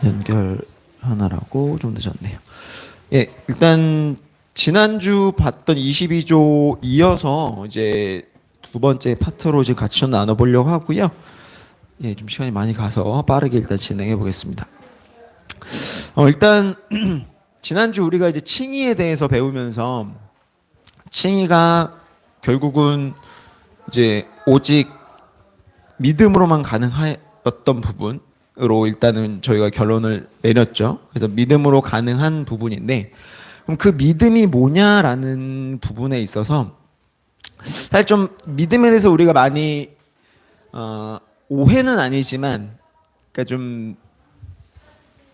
연결하느라고 좀 늦었네요. 예, 일단 지난주 봤던 22조 이어서 이제 두 번째 파트로 이제 같이 좀 나눠보려고 하고요. 예, 좀 시간이 많이 가서 빠르게 일단 진행해 보겠습니다. 일단 지난주 우리가 이제 칭의에 대해서 배우면서 칭의가 결국은 이제 오직 믿음으로만 가능했던 부분으로 일단은 저희가 결론을 내렸죠. 그래서 믿음으로 가능한 부분인데, 그럼 그 믿음이 뭐냐라는 부분에 있어서 사실 좀 믿음에 대해서 우리가 많이 오해는 아니지만, 그러니까 좀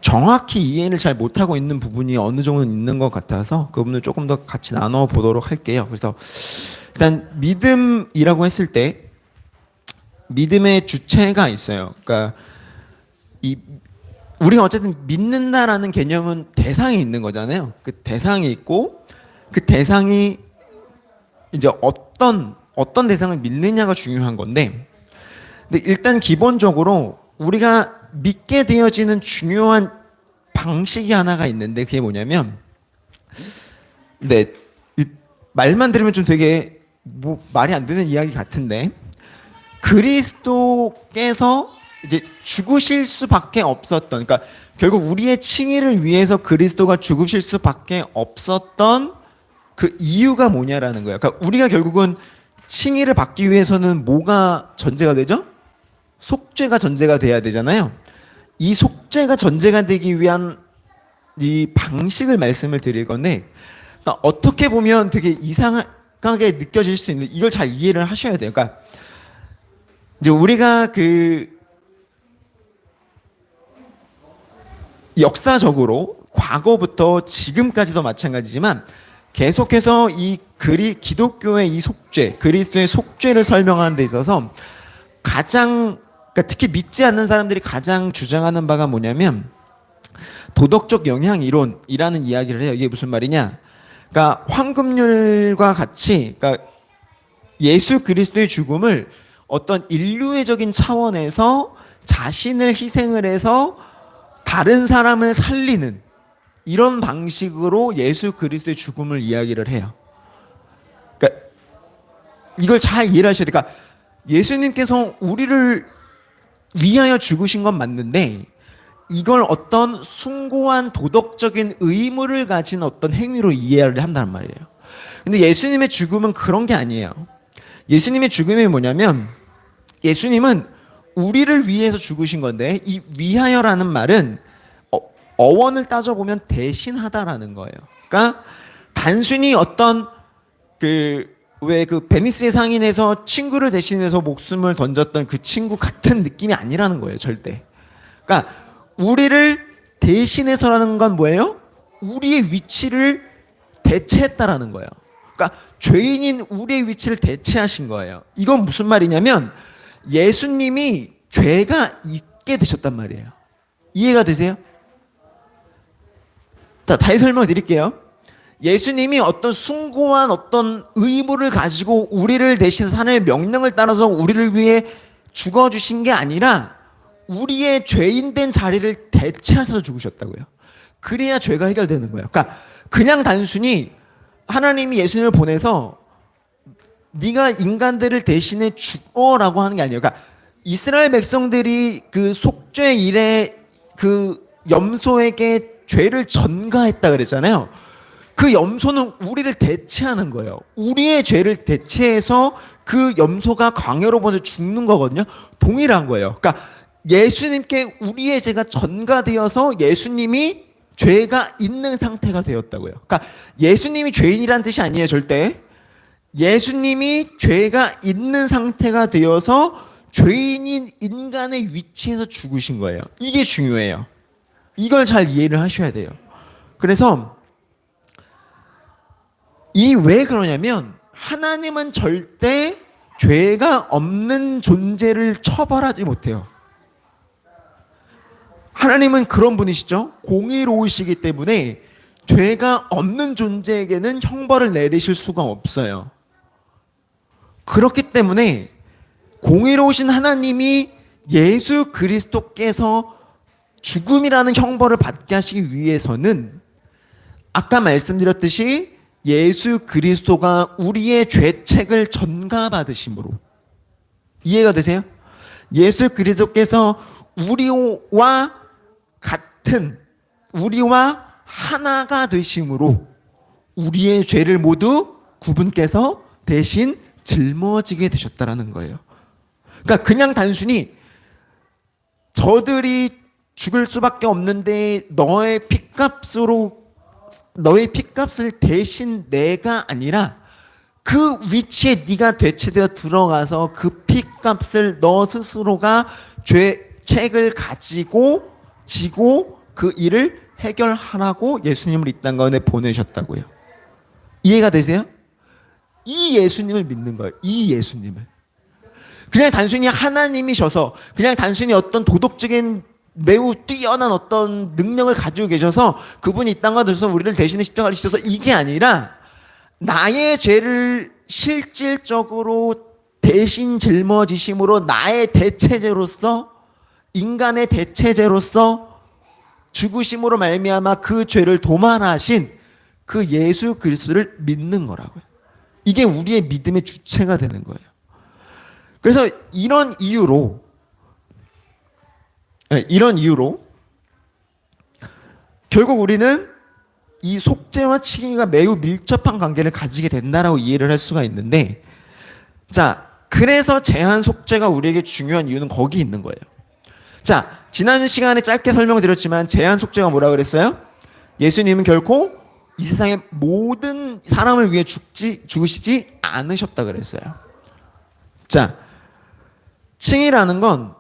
정확히 이해를 잘 못하고 있는 부분이 어느 정도 있는 것 같아서 그 부분을 조금 더 같이 나눠 보도록 할게요. 그래서 일단 믿음이라고 했을 때 믿음의 주체가 있어요. 그러니까 우리가 어쨌든 믿는다라는 개념은 대상이 있는 거잖아요. 그 대상이 있고 그 대상이 이제 어떤 대상을 믿느냐가 중요한 건데, 근데 일단 기본적으로 우리가 믿게 되어지는 중요한 방식이 하나가 있는데, 그게 뭐냐면, 근데 말만 들으면 좀 되게 말이 안 되는 이야기 같은데, 그리스도께서 이제 죽으실 수밖에 없었던, 그러니까 결국 우리의 칭의를 위해서 그리스도가 죽으실 수밖에 없었던 그 이유가 뭐냐라는 거예요. 그러니까 우리가 결국은 칭의를 받기 위해서는 뭐가 전제가 되죠? 속죄가 전제가 돼야 되잖아요. 이 속죄가 전제가 되기 위한 이 방식을 말씀을 드릴 건데, 그러니까 어떻게 보면 되게 이상하게 느껴질 수 있는, 이걸 잘 이해를 하셔야 돼요. 그러니까 이제 우리가 그 역사적으로 과거부터 지금까지도 마찬가지지만 계속해서 이 기독교의 이 속죄, 그리스도의 속죄를 설명하는 데 있어서 가장, 그러니까 특히 믿지 않는 사람들이 가장 주장하는 바가 뭐냐면 도덕적 영향 이론이라는 이야기를 해요. 이게 무슨 말이냐? 그러니까 황금률과 같이, 그러니까 예수 그리스도의 죽음을 어떤 인류애적인 차원에서 자신을 희생을 해서 다른 사람을 살리는 이런 방식으로 예수 그리스도의 죽음을 이야기를 해요. 그러니까 이걸 잘 이해를 하셔야 돼요. 그러니까 예수님께서 우리를 위하여 죽으신 건 맞는데, 이걸 어떤 숭고한 도덕적인 의무를 가진 어떤 행위로 이해를 한다는 말이에요. 근데 예수님의 죽음은 그런 게 아니에요. 예수님의 죽음이 뭐냐면, 예수님은 우리를 위해서 죽으신 건데, 이 위하여라는 말은 어원을 따져보면 대신하다라는 거예요. 그러니까 단순히 어떤 왜 그 베니스의 상인에서 친구를 대신해서 목숨을 던졌던 그 친구 같은 느낌이 아니라는 거예요, 절대. 그러니까 우리를 대신해서라는 건 뭐예요? 우리의 위치를 대체했다라는 거예요. 그러니까 죄인인 우리의 위치를 대체하신 거예요. 이건 무슨 말이냐면 예수님이 죄가 있게 되셨단 말이에요. 이해가 되세요? 자, 다시 설명 드릴게요. 예수님이 어떤 숭고한 어떤 의무를 가지고 우리를 대신 하나님의 명령을 따라서 우리를 위해 죽어주신 게 아니라 우리의 죄인된 자리를 대체하셔서 죽으셨다고요. 그래야 죄가 해결되는 거예요. 그러니까 그냥 단순히 하나님이 예수님을 보내서 네가 인간들을 대신해 죽어라고 하는 게 아니에요. 그러니까 이스라엘 백성들이 그 속죄 일에 그 염소에게 죄를 전가했다 그랬잖아요. 그 염소는 우리를 대체하는 거예요. 우리의 죄를 대체해서 그 염소가 광야로 보내서 죽는 거거든요. 동일한 거예요. 그러니까 예수님께 우리의 죄가 전가되어서 예수님이 죄가 있는 상태가 되었다고요. 그러니까 예수님이 죄인이라는 뜻이 아니에요, 절대. 예수님이 죄가 있는 상태가 되어서 죄인인 인간의 위치에서 죽으신 거예요. 이게 중요해요. 이걸 잘 이해를 하셔야 돼요. 그래서 왜 그러냐면 하나님은 절대 죄가 없는 존재를 처벌하지 못해요. 하나님은 그런 분이시죠. 공의로우시기 때문에 죄가 없는 존재에게는 형벌을 내리실 수가 없어요. 그렇기 때문에 공의로우신 하나님이 예수 그리스도께서 죽음이라는 형벌을 받게 하시기 위해서는 아까 말씀드렸듯이 예수 그리스도가 우리의 죄책을 전가받으심으로, 이해가 되세요? 예수 그리스도께서 우리와 같은, 우리와 하나가 되심으로 우리의 죄를 모두 그분께서 대신 짊어지게 되셨다라는 거예요. 그러니까 그냥 단순히 저들이 죽을 수밖에 없는데 너의 핏값을 대신 내가 아니라 그 위치에 네가 대체되어 들어가서 그 핏값을 너 스스로가 죄책을 가지고 지고 그 일을 해결하라고 예수님을 이 땅 가운데 보내셨다고요. 이해가 되세요? 이 예수님을 믿는 거예요. 이 예수님을. 그냥 단순히 하나님이셔서, 그냥 단순히 어떤 도덕적인 매우 뛰어난 어떤 능력을 가지고 계셔서 그분이 이 땅 가운데 우리를 대신에 십자가를 지셔서 이게 아니라 나의 죄를 실질적으로 대신 짊어지심으로 나의 대체제로서, 인간의 대체제로서 죽으심으로 말미암아 그 죄를 도말하신 그 예수 그리스도를 믿는 거라고요. 이게 우리의 믿음의 주체가 되는 거예요. 그래서 이런 이유로 결국 우리는 이 속죄와 칭의가 매우 밀접한 관계를 가지게 된다라고 이해를 할 수가 있는데, 자, 그래서 제한 속죄가 우리에게 중요한 이유는 거기 있는 거예요. 자, 지난 시간에 짧게 설명을 드렸지만 제한 속죄가 뭐라 그랬어요? 예수님은 결코 이 세상의 모든 사람을 위해 죽으시지 않으셨다 그랬어요. 자, 칭의라는 건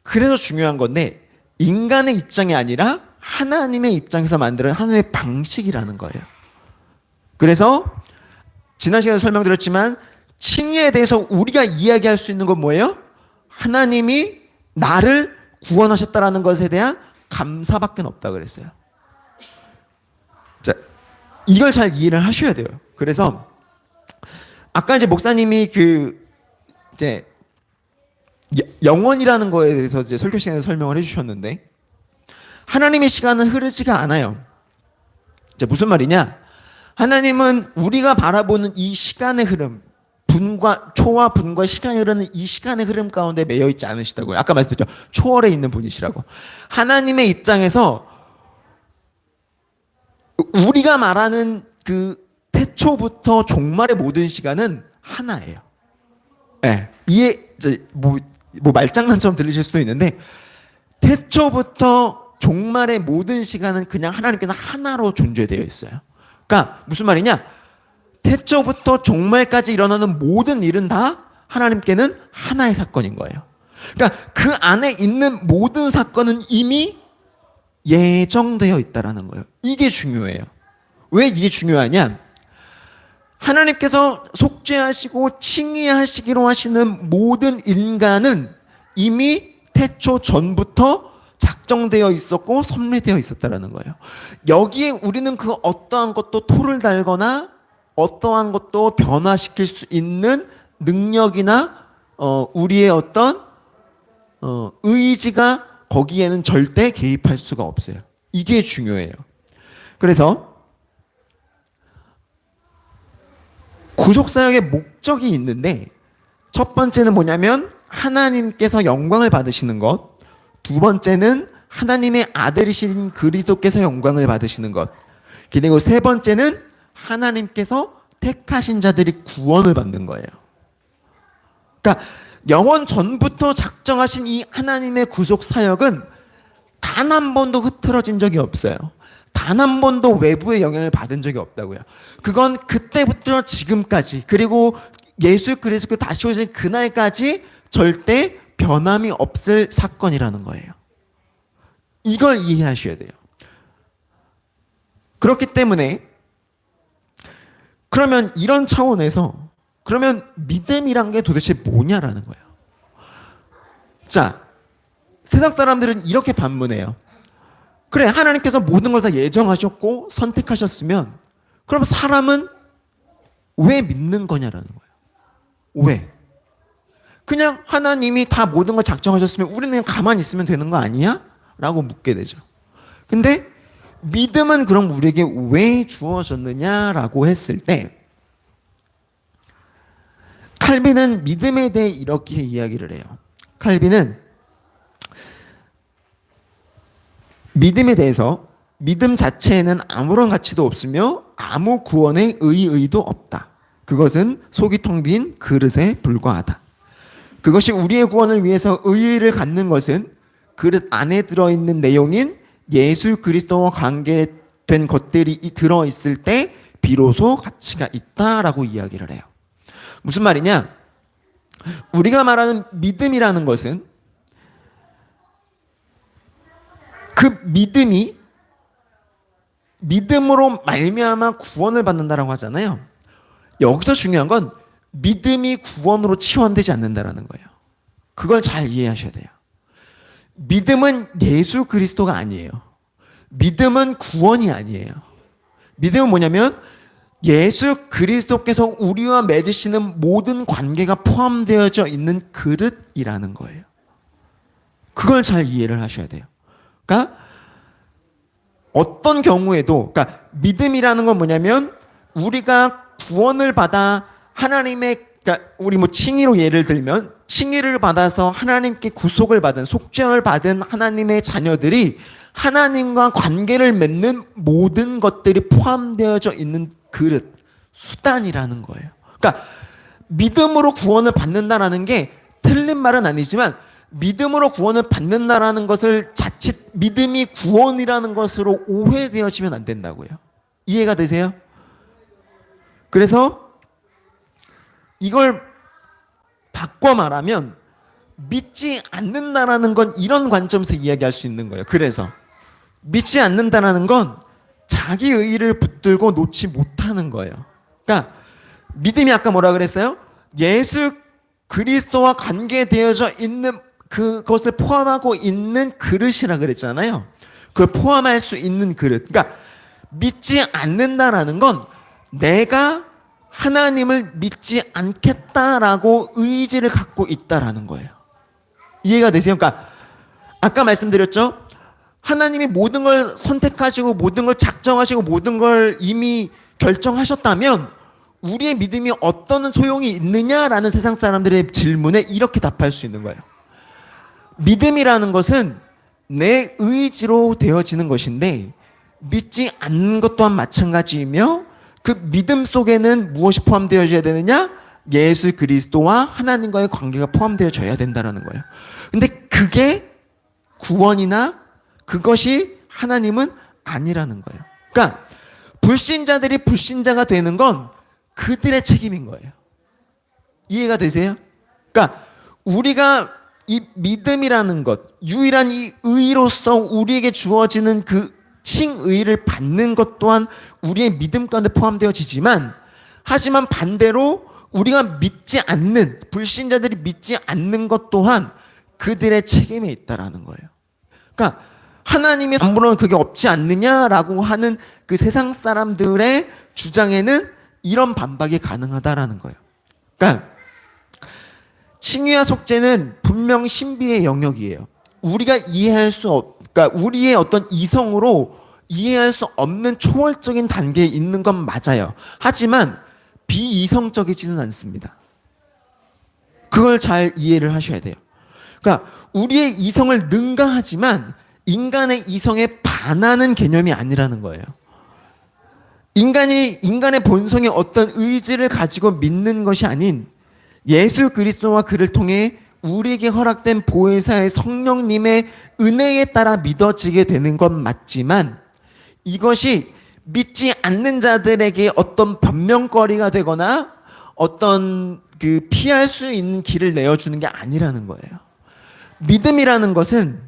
그래서 중요한 건데 인간의 입장이 아니라 하나님의 입장에서 만드는 하나님의 방식이라는 거예요. 그래서 지난 시간에 설명드렸지만 칭의에 대해서 우리가 이야기할 수 있는 건 뭐예요? 하나님이 나를 구원하셨다라는 것에 대한 감사밖에 없다 그랬어요. 자, 이걸 잘 이해를 하셔야 돼요. 그래서 아까 이제 목사님이 이제 영원이라는 거에 대해서 이제 설교 시간에 설명을 해주셨는데, 하나님의 시간은 흐르지가 않아요. 이제 무슨 말이냐? 하나님은 우리가 바라보는 이 시간의 흐름, 초와 분과 시간이 흐르는 이 시간의 흐름 가운데 매여 있지 않으시다고요. 아까 말씀드렸죠. 초월에 있는 분이시라고. 하나님의 입장에서 우리가 말하는 그 태초부터 종말의 모든 시간은 하나예요. 네. 뭐 말장난처럼 들리실 수도 있는데, 태초부터 종말의 모든 시간은 그냥 하나님께서 하나로 존재되어 있어요. 그러니까 무슨 말이냐? 태초부터 종말까지 일어나는 모든 일은 다 하나님께는 하나의 사건인 거예요. 그러니까 그 안에 있는 모든 사건은 이미 예정되어 있다라는 거예요. 이게 중요해요. 왜 이게 중요하냐? 하나님께서 속죄하시고 칭의하시기로 하시는 모든 인간은 이미 태초 전부터 작정되어 있었고 섭리되어 있었다라는 거예요. 여기에 우리는 그 어떠한 것도 토를 달거나 어떠한 것도 변화시킬 수 있는 능력이나 우리의 어떤 의지가 거기에는 절대 개입할 수가 없어요. 이게 중요해요. 그래서 구속사역의 목적이 있는데, 첫 번째는 뭐냐면 하나님께서 영광을 받으시는 것, 두 번째는 하나님의 아들이신 그리스도께서 영광을 받으시는 것, 그리고 세 번째는 하나님께서 택하신 자들이 구원을 받는 거예요. 그러니까 영원 전부터 작정하신 이 하나님의 구속 사역은 단 한 번도 흐트러진 적이 없어요. 단 한 번도 외부의 영향을 받은 적이 없다고요. 그건 그때부터 지금까지, 그리고 예수 그리스도 다시 오실 그날까지 절대 변함이 없을 사건이라는 거예요. 이걸 이해하셔야 돼요. 그렇기 때문에 그러면 이런 차원에서 그러면 믿음이란 게 도대체 뭐냐라는 거예요. 자, 세상 사람들은 이렇게 반문해요. 그래, 하나님께서 모든 걸 다 예정하셨고 선택하셨으면 그럼 사람은 왜 믿는 거냐라는 거예요. 왜? 그냥 하나님이 다 모든 걸 작정하셨으면 우리는 그냥 가만히 있으면 되는 거 아니야? 라고 묻게 되죠. 근데 믿음은 그럼 우리에게 왜 주어졌느냐라고 했을 때 칼빈은 믿음에 대해 이렇게 이야기를 해요. 칼빈은 믿음에 대해서 믿음 자체에는 아무런 가치도 없으며 아무 구원의 의의도 없다. 그것은 속이 텅 빈 그릇에 불과하다. 그것이 우리의 구원을 위해서 의의를 갖는 것은 그릇 안에 들어있는 내용인 예수 그리스도와 관계된 것들이 들어있을 때 비로소 가치가 있다라고 이야기를 해요. 무슨 말이냐? 우리가 말하는 믿음이라는 것은 그 믿음이 믿음으로 말미암아 구원을 받는다라고 하잖아요. 여기서 중요한 건 믿음이 구원으로 치환되지 않는다라는 거예요. 그걸 잘 이해하셔야 돼요. 믿음은 예수 그리스도가 아니에요. 믿음은 구원이 아니에요. 믿음은 뭐냐면 예수 그리스도께서 우리와 맺으시는 모든 관계가 포함되어져 있는 그릇이라는 거예요. 그걸 잘 이해를 하셔야 돼요. 그러니까 어떤 경우에도, 그러니까 믿음이라는 건 뭐냐면 우리가 구원을 받아 하나님의, 그러니까 우리 뭐 칭의로 예를 들면 칭의를 받아서 하나님께 구속을 받은, 속죄를 받은 하나님의 자녀들이 하나님과 관계를 맺는 모든 것들이 포함되어져 있는 그릇, 수단이라는 거예요. 그러니까 믿음으로 구원을 받는다라는 게 틀린 말은 아니지만 믿음으로 구원을 받는다라는 것을 자칫 믿음이 구원이라는 것으로 오해되어지면 안 된다고요. 이해가 되세요? 그래서 이걸 바꿔 말하면 믿지 않는다라는 건 이런 관점에서 이야기할 수 있는 거예요. 그래서 믿지 않는다라는 건 자기 의의를 붙들고 놓지 못하는 거예요. 그러니까 믿음이 아까 뭐라 그랬어요? 예수 그리스도와 관계되어져 있는 그것을 포함하고 있는 그릇이라 그랬잖아요. 그걸 포함할 수 있는 그릇. 그러니까 믿지 않는다라는 건 내가 하나님을 믿지 않겠다라고 의지를 갖고 있다라는 거예요. 이해가 되세요? 그러니까 아까 말씀드렸죠? 하나님이 모든 걸 선택하시고 모든 걸 작정하시고 모든 걸 이미 결정하셨다면 우리의 믿음이 어떤 소용이 있느냐라는 세상 사람들의 질문에 이렇게 답할 수 있는 거예요. 믿음이라는 것은 내 의지로 되어지는 것인데 믿지 않는 것 또한 마찬가지이며 그 믿음 속에는 무엇이 포함되어져야 되느냐? 예수 그리스도와 하나님과의 관계가 포함되어져야 된다는 거예요. 근데 그게 구원이나 그것이 하나님은 아니라는 거예요. 그러니까 불신자들이 불신자가 되는 건 그들의 책임인 거예요. 이해가 되세요? 그러니까 우리가 이 믿음이라는 것, 유일한 이 의로서 우리에게 주어지는 그 칭의를 받는 것 또한 우리의 믿음 가운데 포함되어지지만 하지만 반대로 우리가 믿지 않는, 불신자들이 믿지 않는 것 또한 그들의 책임에 있다라는 거예요. 그러니까 하나님의 아무런 그게 없지 않느냐라고 하는 그 세상 사람들의 주장에는 이런 반박이 가능하다라는 거예요. 그러니까 칭의와 속죄는 분명 신비의 영역이에요. 우리가 이해할 수 그러니까 우리의 어떤 이성으로 이해할 수 없는 초월적인 단계에 있는 건 맞아요. 하지만 비이성적이지는 않습니다. 그걸 잘 이해를 하셔야 돼요. 그러니까 우리의 이성을 능가하지만 인간의 이성에 반하는 개념이 아니라는 거예요. 인간의 본성의 어떤 의지를 가지고 믿는 것이 아닌 예수 그리스도와 그를 통해 우리에게 허락된 보혜사의 성령님의 은혜에 따라 믿어지게 되는 건 맞지만 이것이 믿지 않는 자들에게 어떤 변명거리가 되거나 어떤 그 피할 수 있는 길을 내어주는 게 아니라는 거예요. 믿음이라는 것은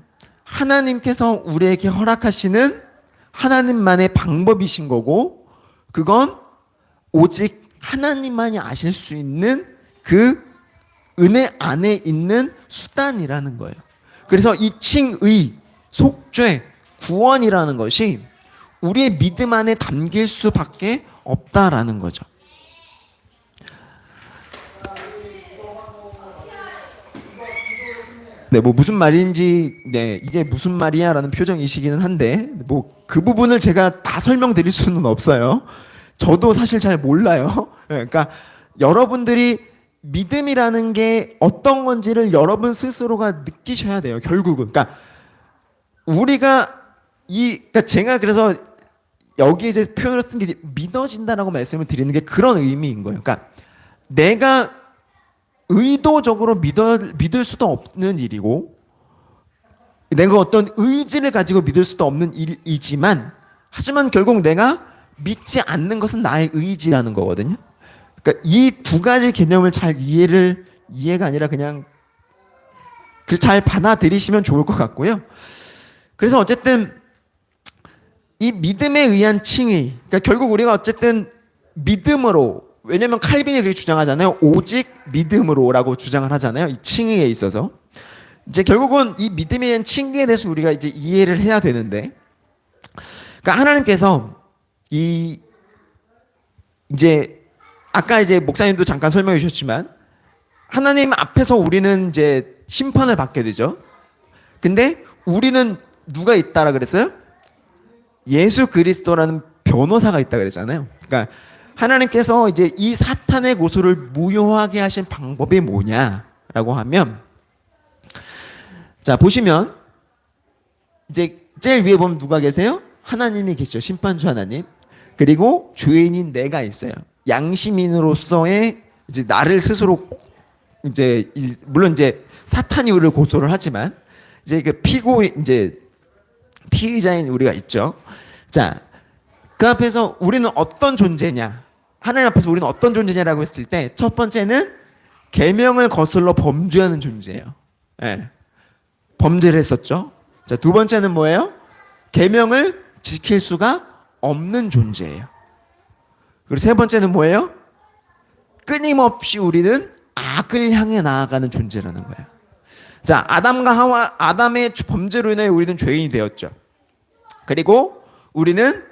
하나님께서 우리에게 허락하시는 하나님만의 방법이신 거고 그건 오직 하나님만이 아실 수 있는 그 은혜 안에 있는 수단이라는 거예요. 그래서 이 칭의, 속죄, 구원이라는 것이 우리의 믿음 안에 담길 수밖에 없다라는 거죠. 네, 뭐 무슨 말인지, 네, 이게 무슨 말이야라는 표정이시기는 한데, 뭐 그 부분을 제가 다 설명드릴 수는 없어요. 저도 사실 잘 몰라요. 네, 그러니까 여러분들이 믿음이라는 게 어떤 건지를 여러분 스스로가 느끼셔야 돼요. 결국은, 그러니까 우리가 그러니까 제가 그래서 여기 이제 표현을 쓴 게 믿어진다라고 말씀을 드리는 게 그런 의미인 거예요. 그러니까 내가 의도적으로 믿을 수도 없는 일이고, 내가 어떤 의지를 가지고 믿을 수도 없는 일이지만, 하지만 결국 내가 믿지 않는 것은 나의 의지라는 거거든요. 그러니까 이 두 가지 개념을 잘 이해가 아니라 그냥 잘 받아들이시면 좋을 것 같고요. 그래서 어쨌든 이 믿음에 의한 칭의, 그러니까 결국 우리가 어쨌든 믿음으로, 왜냐면 칼빈이 그렇게 주장하잖아요. 오직 믿음으로라고 주장을 하잖아요. 이 칭의에 있어서. 이제 결국은 이 믿음에 대한 칭의에 대해서 우리가 이제 이해를 해야 되는데, 그러니까 하나님께서 이제 아까 이제 목사님도 잠깐 설명해 주셨지만, 하나님 앞에서 우리는 이제 심판을 받게 되죠. 근데 우리는 누가 있다라 그랬어요? 예수 그리스도라는 변호사가 있다 그랬잖아요. 그러니까 하나님께서 이제 이 사탄의 고소를 무효하게 하신 방법이 뭐냐라고 하면, 자 보시면 이제 제일 위에 보면 누가 계세요? 하나님이 계시죠. 심판주 하나님. 그리고 죄인인 내가 있어요. 양심인으로서의 이제 나를 스스로 이제 물론 이제 사탄이 우리를 고소를 하지만 이제 그 피의자인 우리가 있죠. 자, 그 앞에서 우리는 어떤 존재냐? 하나님 앞에서 우리는 어떤 존재냐라고 했을 때 첫 번째는 계명을 거슬러 범죄하는 존재예요. 네. 범죄를 했었죠. 자, 두 번째는 뭐예요? 계명을 지킬 수가 없는 존재예요. 그리고 세 번째는 뭐예요? 끊임없이 우리는 악을 향해 나아가는 존재라는 거예요. 자, 아담의 범죄로 인해 우리는 죄인이 되었죠. 그리고 우리는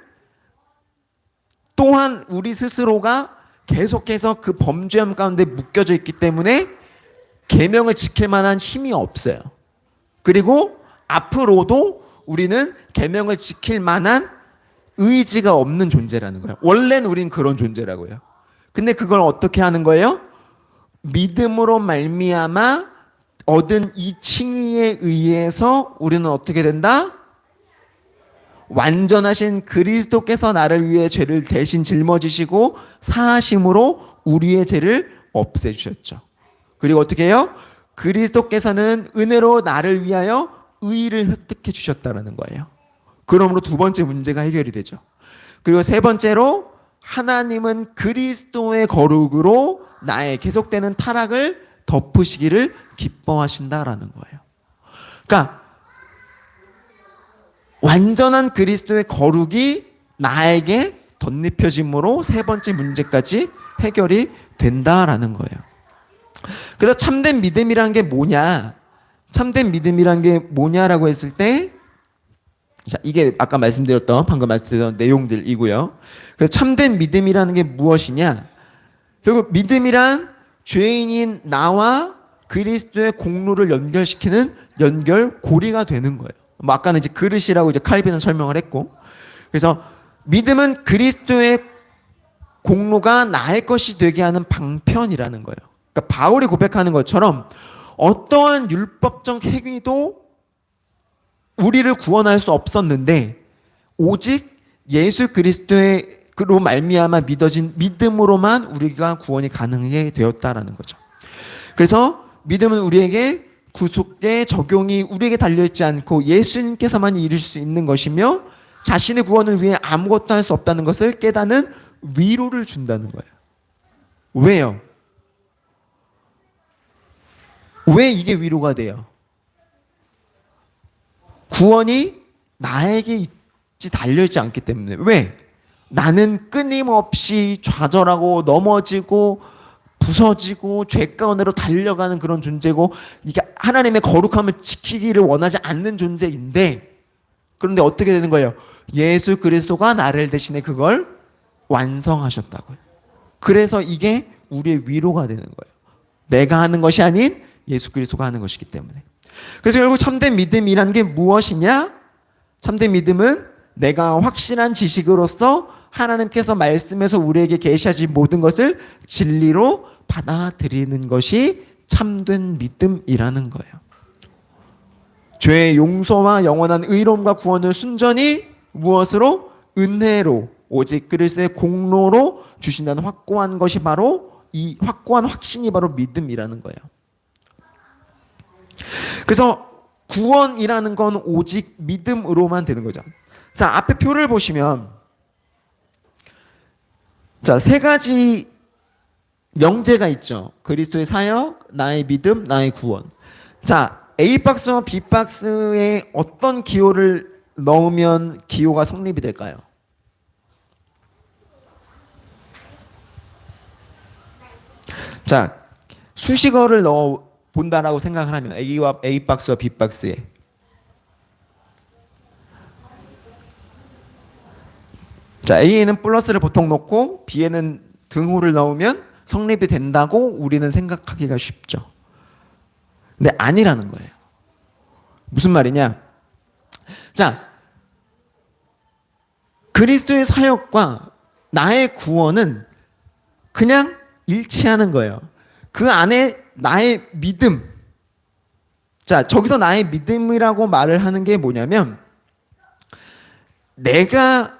또한 우리 스스로가 계속해서 그 범죄함 가운데 묶여져 있기 때문에 계명을 지킬 만한 힘이 없어요. 그리고 앞으로도 우리는 계명을 지킬 만한 의지가 없는 존재라는 거예요. 원래는 우린 그런 존재라고요. 근데 그걸 어떻게 하는 거예요? 믿음으로 말미암아 얻은 이 칭의에 의해서 우리는 어떻게 된다? 완전하신 그리스도께서 나를 위해 죄를 대신 짊어지시고 사하심으로 우리의 죄를 없애주셨죠. 그리고 어떻게 해요? 그리스도께서는 은혜로 나를 위하여 의를 획득해 주셨다는 거예요. 그러므로 두 번째 문제가 해결이 되죠. 그리고 세 번째로 하나님은 그리스도의 거룩으로 나의 계속되는 타락을 덮으시기를 기뻐하신다라는 거예요. 그러니까 완전한 그리스도의 거룩이 나에게 덧입혀짐으로 세 번째 문제까지 해결이 된다라는 거예요. 그래서 참된 믿음이란 게 뭐냐? 참된 믿음이란 게 뭐냐라고 했을 때, 자, 이게 아까 방금 말씀드렸던 내용들이고요. 그래서 참된 믿음이라는 게 무엇이냐? 결국 믿음이란 죄인인 나와 그리스도의 공로를 연결시키는 연결고리가 되는 거예요. 뭐 아까는 이제 그릇이라고 이제 칼빈은 설명을 했고, 그래서 믿음은 그리스도의 공로가 나의 것이 되게 하는 방편이라는 거예요. 그러니까 바울이 고백하는 것처럼 어떠한 율법적 행위도 우리를 구원할 수 없었는데 오직 예수 그리스도로 말미암아 믿어진 믿음으로만 우리가 구원이 가능하게 되었다라는 거죠. 그래서 믿음은 우리에게 구속의 적용이 우리에게 달려있지 않고 예수님께서만 이룰 수 있는 것이며 자신의 구원을 위해 아무것도 할 수 없다는 것을 깨닫는 위로를 준다는 거예요. 왜요? 왜 이게 위로가 돼요? 구원이 나에게 달려있지 않기 때문에. 왜? 나는 끊임없이 좌절하고 넘어지고 부서지고 죄 가운데로 달려가는 그런 존재고, 이게 하나님의 거룩함을 지키기를 원하지 않는 존재인데, 그런데 어떻게 되는 거예요? 예수 그리스도가 나를 대신에 그걸 완성하셨다고요. 그래서 이게 우리의 위로가 되는 거예요. 내가 하는 것이 아닌 예수 그리스도가 하는 것이기 때문에. 그래서 결국 참된 믿음이란 게 무엇이냐? 참된 믿음은 내가 확실한 지식으로서 하나님께서 말씀에서 우리에게 계시하신 모든 것을 진리로 받아들이는 것이 참된 믿음이라는 거예요. 죄의 용서와 영원한 의로움과 구원을 순전히 무엇으로? 은혜로, 오직 그리스도의 공로로 주신다는 확고한 것이 바로 이 확고한 확신이 바로 믿음이라는 거예요. 그래서 구원이라는 건 오직 믿음으로만 되는 거죠. 자, 앞에 표를 보시면 자, 세 가지 명제가 있죠. 그리스도의 사역, 나의 믿음, 나의 구원. 자, A박스와 B박스에 어떤 기호를 넣으면 기호가 성립이 될까요? 자, 수식어를 넣어 본다라고 생각을 하면 A박스와 B박스에 자, A에는 플러스를 보통 넣고 B에는 등호를 넣으면 성립이 된다고 우리는 생각하기가 쉽죠. 근데 아니라는 거예요. 무슨 말이냐? 자, 그리스도의 사역과 나의 구원은 그냥 일치하는 거예요. 그 안에 나의 믿음. 자, 저기서 나의 믿음이라고 말을 하는 게 뭐냐면 그러니까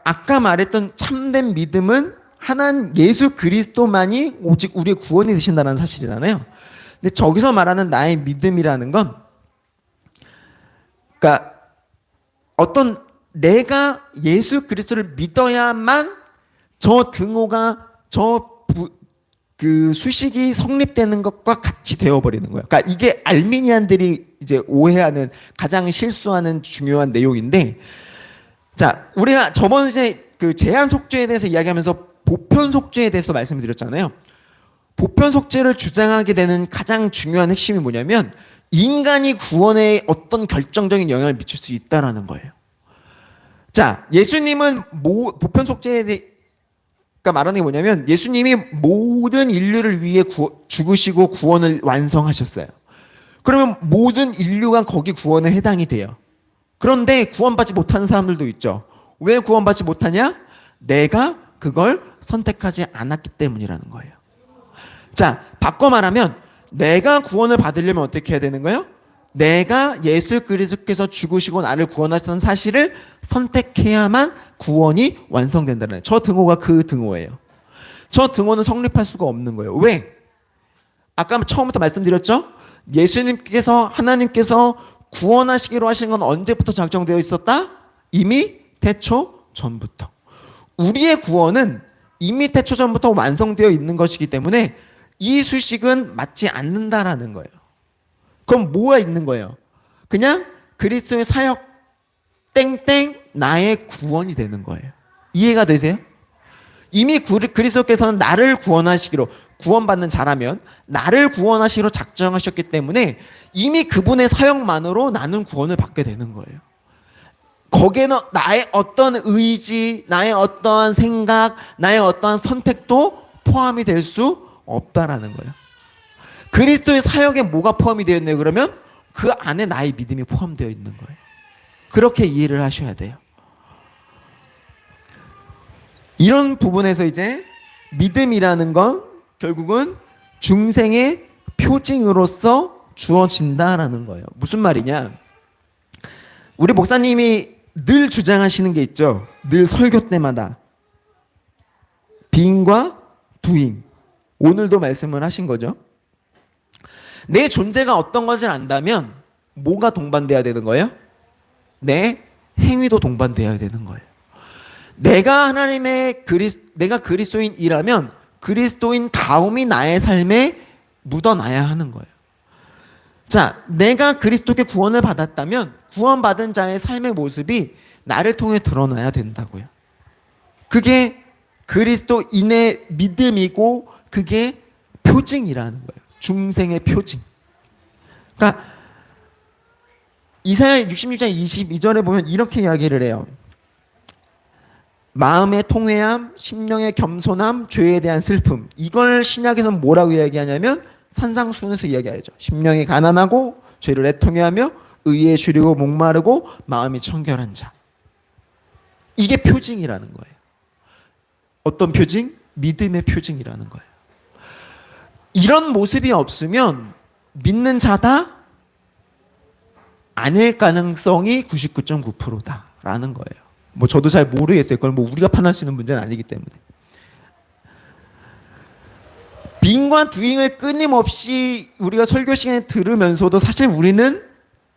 아까 말했던 참된 믿음은 하나님 예수 그리스도만이 오직 우리의 구원이 되신다는 사실이잖아요. 근데 저기서 말하는 나의 믿음이라는 건 그러니까 어떤 내가 예수 그리스도를 믿어야만 저 등호가 그 수식이 성립되는 것과 같이 되어버리는 거예요. 그러니까 이게 알미니안들이 이제 오해하는 가장 실수하는 중요한 내용인데, 자, 우리가 저번에 그 제한 속죄에 대해서 이야기하면서 보편 속죄에 대해서 말씀을 드렸잖아요. 보편 속죄를 주장하게 되는 가장 중요한 핵심이 뭐냐면 인간이 구원에 어떤 결정적인 영향을 미칠 수 있다라는 거예요. 자, 예수님은 보편 속죄에 그러니까 말하는 게 뭐냐면 예수님이 모든 인류를 위해 죽으시고 구원을 완성하셨어요. 그러면 모든 인류가 거기 구원에 해당이 돼요. 그런데 구원받지 못하는 사람들도 있죠. 왜 구원받지 못하냐? 내가 그걸 선택하지 않았기 때문이라는 거예요. 자, 바꿔 말하면 내가 구원을 받으려면 어떻게 해야 되는 거예요? 내가 예수 그리스도께서 죽으시고 나를 구원하셨다는 사실을 선택해야만 구원이 완성된다는 거예요. 저 등호가 그 등호예요. 저 등호는 성립할 수가 없는 거예요. 왜? 아까 처음부터 말씀드렸죠? 하나님께서 구원하시기로 하신 건 언제부터 작정되어 있었다? 이미 태초 전부터. 우리의 구원은 이미 태초 전부터 완성되어 있는 것이기 때문에 이 수식은 맞지 않는다라는 거예요. 그럼 뭐가 있는 거예요? 그냥 그리스도의 사역 땡땡 나의 구원이 되는 거예요. 이해가 되세요? 이미 그리스도께서는 나를 구원하시기로, 구원받는 자라면 나를 구원하시기로 작정하셨기 때문에 이미 그분의 사역만으로 나는 구원을 받게 되는 거예요. 거기에는 나의 어떤 의지, 나의 어떠한 생각, 나의 어떠한 선택도 포함이 될 수 없다라는 거예요. 그리스도의 사역에 뭐가 포함이 되어 있나요? 그러면 그 안에 나의 믿음이 포함되어 있는 거예요. 그렇게 이해를 하셔야 돼요. 이런 부분에서 이제 믿음이라는 건 결국은 중생의 표징으로서 주어진다라는 거예요. 무슨 말이냐? 우리 목사님이 늘 주장하시는 게 있죠. 늘 설교 때마다 빙과 두잉. 오늘도 말씀을 하신 거죠. 내 존재가 어떤 것을 안다면 뭐가 동반돼야 되는 거예요? 내 행위도 동반돼야 되는 거예요. 내가 내가 그리스도인이라면 그리스도인 다움이 나의 삶에 묻어나야 하는 거예요. 자, 내가 그리스도께 구원을 받았다면 구원받은 자의 삶의 모습이 나를 통해 드러나야 된다고요. 그게 그리스도인의 믿음이고 그게 표징이라는 거예요. 중생의 표징. 그러니까 이사야 66장 22절에 보면 이렇게 이야기를 해요. 마음의 통회함, 심령의 겸손함, 죄에 대한 슬픔. 이걸 신약에서는 뭐라고 이야기하냐면 산상수훈에서 이야기하죠. 심령이 가난하고 죄를 애통해하며 의에 주리고 목마르고 마음이 청결한 자. 이게 표징이라는 거예요. 어떤 표징? 믿음의 표징이라는 거예요. 이런 모습이 없으면 믿는 자다? 아닐 가능성이 99.9%다라는 거예요. 뭐 저도 잘 모르겠어요. 그걸 뭐 우리가 판단할 수 있는 문제는 아니기 때문에. 빙과 두잉을 끊임없이 우리가 설교 시간에 들으면서도 사실 우리는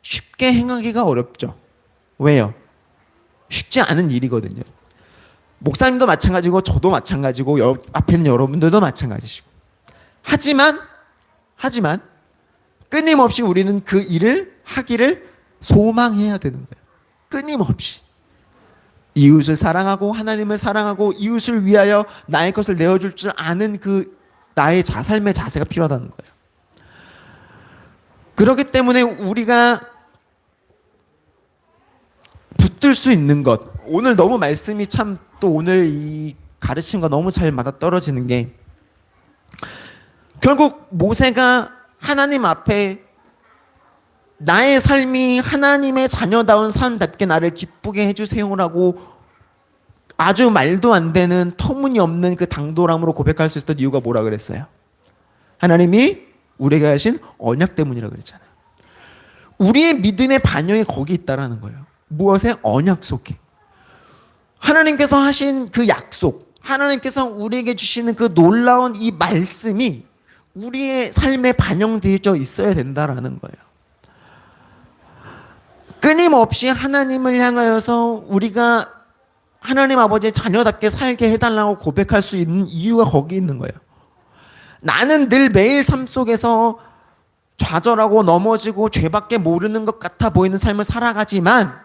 쉽게 행하기가 어렵죠. 왜요? 쉽지 않은 일이거든요. 목사님도 마찬가지고 저도 마찬가지고 앞에 있는 여러분들도 마찬가지시고. 하지만 끊임없이 우리는 그 일을 하기를 소망해야 되는 거예요. 끊임없이. 이웃을 사랑하고 하나님을 사랑하고 이웃을 위하여 나의 것을 내어줄 줄 아는 그 나의 삶의 자세가 필요하다는 거예요. 그렇기 때문에 우리가 붙들 수 있는 것, 오늘 너무 말씀이 참 또 오늘 이 가르침과 너무 잘 맞아떨어지는 게 결국 모세가 하나님 앞에 나의 삶이 하나님의 자녀다운 삶답게 나를 기쁘게 해주세요라고 아주 말도 안 되는 터무니없는 그 당돌함으로 고백할 수 있었던 이유가 뭐라 그랬어요? 하나님이 우리에게 하신 언약 때문이라 그랬잖아요. 우리의 믿음의 반영이 거기 있다라는 거예요. 무엇에? 언약 속에. 하나님께서 하신 그 약속, 하나님께서 우리에게 주시는 그 놀라운 이 말씀이 우리의 삶에 반영되어 있어야 된다라는 거예요. 끊임없이 하나님을 향하여서 우리가 하나님 아버지의 자녀답게 살게 해달라고 고백할 수 있는 이유가 거기 있는 거예요. 나는 늘 매일 삶 속에서 좌절하고 넘어지고 죄밖에 모르는 것 같아 보이는 삶을 살아가지만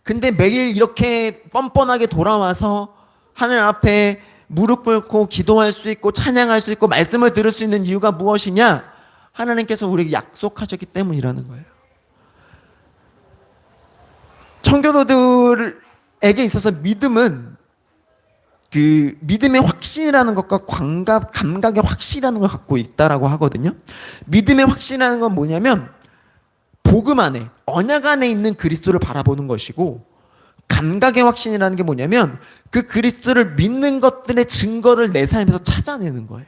근데 매일 이렇게 뻔뻔하게 돌아와서 하늘 앞에 무릎 꿇고 기도할 수 있고 찬양할 수 있고 말씀을 들을 수 있는 이유가 무엇이냐? 하나님께서 우리에게 약속하셨기 때문이라는 거예요. 청교도들에게 있어서 믿음은 그 믿음의 확신이라는 것과 감각의 확신이라는 걸 갖고 있다라고 하거든요. 믿음의 확신이라는 건 뭐냐면 복음 안에, 언약 안에 있는 그리스도를 바라보는 것이고 감각의 확신이라는 게 뭐냐면 그 그리스도를 믿는 것들의 증거를 내 삶에서 찾아내는 거예요.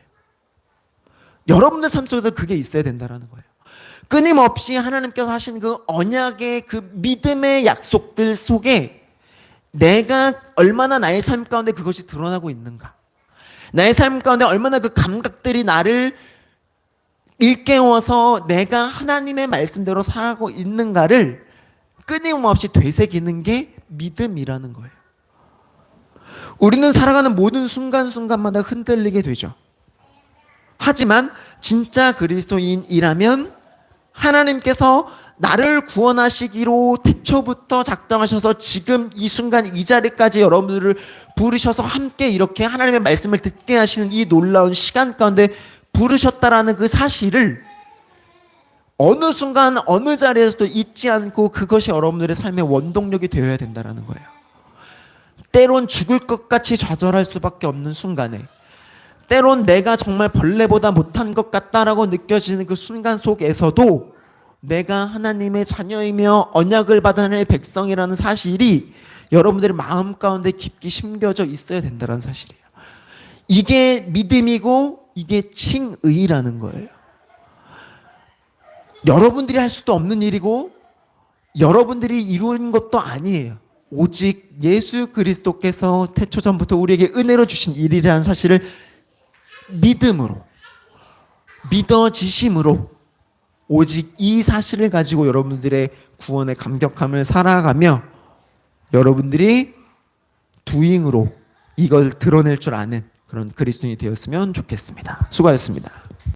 여러분의 삶 속에도 그게 있어야 된다는 거예요. 끊임없이 하나님께서 하신 그 언약의 그 믿음의 약속들 속에 내가 얼마나 나의 삶 가운데 그것이 드러나고 있는가, 나의 삶 가운데 얼마나 그 감각들이 나를 일깨워서 내가 하나님의 말씀대로 살아가고 있는가를 끊임없이 되새기는 게 믿음이라는 거예요. 우리는 살아가는 모든 순간순간마다 흔들리게 되죠. 하지만 진짜 그리스도인이라면 하나님께서 나를 구원하시기로 태초부터 작정하셔서 지금 이 순간 이 자리까지 여러분들을 부르셔서 함께 이렇게 하나님의 말씀을 듣게 하시는 이 놀라운 시간 가운데 부르셨다라는 그 사실을 어느 순간 어느 자리에서도 잊지 않고 그것이 여러분들의 삶의 원동력이 되어야 된다는 거예요. 때론 죽을 것 같이 좌절할 수밖에 없는 순간에, 때론 내가 정말 벌레보다 못한 것 같다라고 느껴지는 그 순간 속에서도 내가 하나님의 자녀이며 언약을 받은 하나님의 백성이라는 사실이 여러분들의 마음 가운데 깊이 심겨져 있어야 된다는 사실이에요. 이게 믿음이고 이게 칭의라는 거예요. 여러분들이 할 수도 없는 일이고 여러분들이 이룬 것도 아니에요. 오직 예수 그리스도께서 태초전부터 우리에게 은혜로 주신 일이라는 사실을 믿음으로, 믿어지심으로 오직 이 사실을 가지고 여러분들의 구원의 감격함을 살아가며 여러분들이 두잉으로 이걸 드러낼 줄 아는 그런 그리스도인이 되었으면 좋겠습니다. 수고하셨습니다.